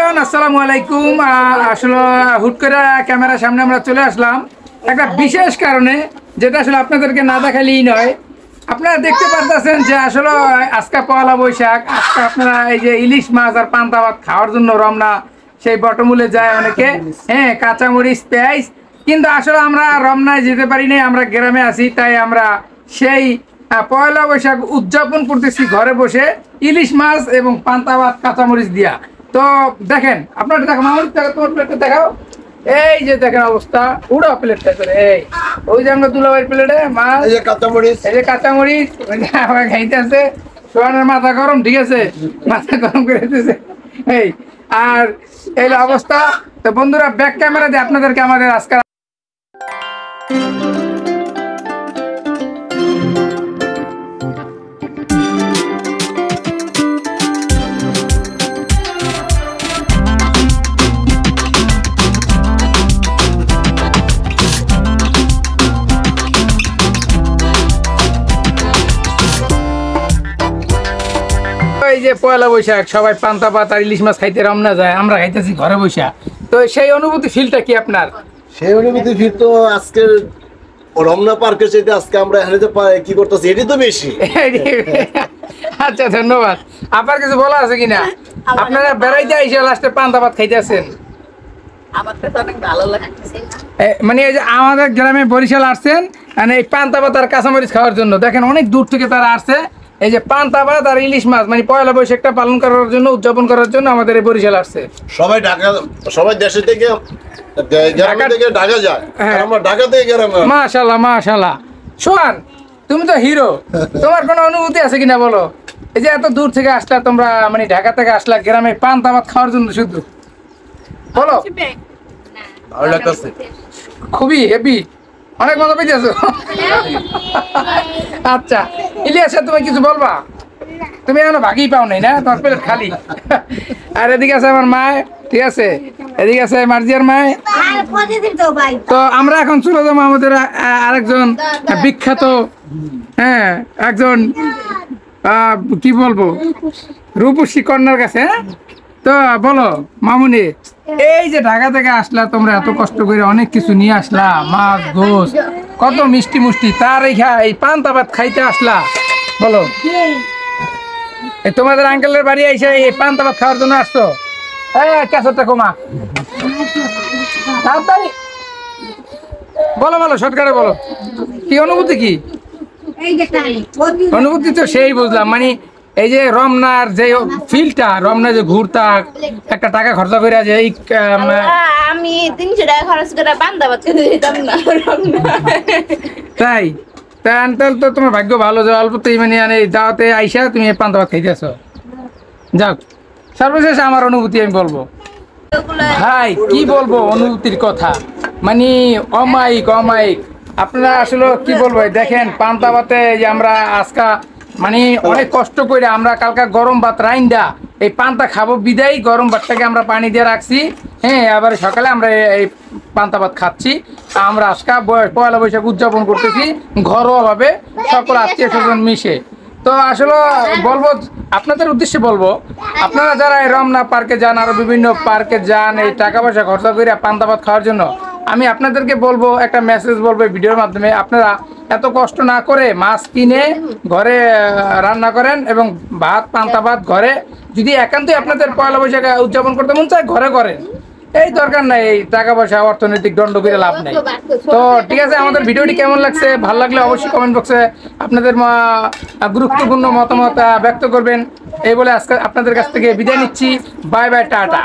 Everyone আসসালামু আলাইকুম। আসলে হুট করে ক্যামেরার সামনে আমরা চলে আসলাম একটা বিশেষ কারণে, যেটা আসলে আপনাদেরকে না দেখালেই নয়। আপনারা দেখতে পারতেছেন যে আসলে আজকে পয়লা বৈশাখ, আজকে আপনারা এই যে ইলিশ মাছ আর পান্তা ভাত খাওয়ার জন্য রমনা সেই বটমূলে যায় অনেকে, হ্যাঁ, কাঁচামরিচ পেঁয়াজ। কিন্তু আসলে আমরা রমনায় যেতে পারি নাই, আমরা গ্রামে আছি, তাই আমরা সেই পয়লা বৈশাখ উদযাপন করতেছি ঘরে বসে ইলিশ মাছ এবং পান্তা ভাত কাঁচামরিচ দিয়া। তো দেখেন, আপনার দেখো মামুর, তোমার প্লেটটা দেখাও। এই যে দেখেন অবস্থা, উড়ো প্লেটটা করে। এই ওই যে আমরা দুলাভাইয়ের প্লেটে মাছ, এই যে কাঁচামরিচ খাইতেছে। সোহানের মাথা গরম, ঠিক আছে, মাথা গরম করে দিতেছে। এই আর এই অবস্থা। তো বন্ধুরা, ব্যাক ক্যামেরা দিয়ে আপনাদেরকে আমাদের আজকাল এই যে পয়লা বৈশাখ, সবাই পান্তা ভাত আর ইলিশ মাছ খাইতে রমনা যায়, আমরা খাইতেছি ঘরে বৈশাখ। তো সেই অনুভূতি ফিলটা কি আপনার? সেই অনুভূতি ফিল তো আজকে রমনা পার্কের চাইতে আজকে আমরা এখানে যে কি করতেছি এটি তো বেশি। আচ্ছা, ধন্যবাদ। আপনার কিছু বলা আছে কিনা? আপনারা বেড়াইতে আইসা লাস্টে পান্তা ভাত খাইতেছেন, মানে এই যে আমাদের গ্রামে বরিশাল আসছেন মানে এই পান্তা ভাত আর কাঁচামরিচ খাওয়ার জন্য। দেখেন অনেক দূর থেকে তারা আসছে এই যে পান্তা ভাত আর ইলিশ মাছ, মানে পয়লা বৈশাখটা পালন করার জন্য, উদযাপন করার জন্য আমাদের এই বরিশাল আসছে। সবাই ঢাকা, সবাই দেশে থেকে ঢাকা যায়, আমরা ঢাকা থেকে গ্রামে। মাশাআল্লাহ মাশাআল্লাহ। সোহান, তুমি তো হিরো, তোমার কোনো অনুভূতি আছে কিনা বলো? এই যে এত দূর থেকে আসলা তোমরা, মানে ঢাকা থেকে আসলা গ্রামে পান্তা ভাত খাওয়ার জন্য শুধু, বলো। ভালো লাগতেছে, খুবই হেভি, অনেক মজা পেয়েছো। আচ্ছা ইলিয়াসা, তুমি কিছু বলবা? তুমি এখনো ভাগই পাও নাই না, তোমার প্লেট খালি। আর এদিকে আছে আমার মায়, ঠিক আছে, এদিকে আছে মার্জিয়ার মায়। তো আমরা এখন চলে যাবো আমাদের আরেকজন বিখ্যাত, হ্যাঁ, একজন কি বলবো, রূপসী কন্যার কাছে। হ্যাঁ, তো বলো মামুনি, এই যে ঢাকা থেকে আসলা তোমরা, এত কষ্ট করে অনেক কিছু নিয়ে আসলা, মাছ গোস, কত মিষ্টি মুষ্টি, তার এই পান্তা ভাত খাইতে আসলা, বলো। তোমাদের আঙ্কেলের বাড়ি এসে এই পান্তা ভাত খাওয়ার জন্য আসছো? ক্যাসেটটা কমা, তাড়াতাড়ি বলো বলো, শর্টকাটে বলো, কি অনুভূতি? কি অনুভূতি? তো সেই বুঝলাম, মানে এই যে রমনার যে ফিল্ডটা, রমনা যে ঘুরতা, একটা টাকা খরচা করে যে এই আমি 300 টাকা খরচ করে পান্তা ভাত খেতে যেতাম না তাই তাহলে তো তোমার ভাগ্য ভালো যে অল্পতেই মানে দাওয়াতে আইসা তুমি পান্তা ভাত খাইতেছো। যাক, সর্বশেষ আমার অনুভূতি আমি বলবো। ভাই কি বলবো অনুভূতির কথা, মানে অমায়িক অমায়িক। আপনারা আসলে কি বলবো, দেখেন পান্তা ভাতে যে আমরা আজকা মানে অনেক কষ্ট করে আমরা কালকা গরম ভাত রাইন্দা এই পান্তা খাবো বিদায়, গরম ভাতটাকে আমরা পানি দিয়ে রাখছি, হ্যাঁ, আবার সকালে আমরা এই পান্তা ভাত খাচ্ছি। আমরা আজকা পয়লা বৈশাখ উদযাপন করতেছি ঘরোয়াভাবে, সকল আত্মীয় স্বজন মিশে। তো আসলে বলবো, আপনাদের উদ্দেশ্যে বলবো, আপনারা যারা এই রমনা পার্কে যান, আরো বিভিন্ন পার্কে যান, এই টাকা পয়সা খরচা করে পান্তা ভাত খাওয়ার জন্য, আমি আপনাদেরকে বলবো, একটা মেসেজ বলবো ভিডিওর মাধ্যমে, আপনারা এত কষ্ট না করে মাছ কিনে ঘরে রান্না করেন এবং ভাত পান্তা ভাত ঘরে, যদি একান্তই আপনাদের পয়লা বৈশাখ উদযাপন করতে মন চায় ঘরে করেন, এই দরকার নাই এই টাকা পয়সা অর্থনৈতিক দণ্ড করে লাভ নাই। তো ঠিক আছে, আমাদের ভিডিওটি কেমন লাগছে, ভালো লাগলে অবশ্যই কমেন্ট বক্সে আপনাদের গুরুত্বপূর্ণ মতামত ব্যক্ত করবেন। এই বলে আজকে আপনাদের কাছ থেকে বিদায় নিচ্ছি। Bye bye, tata.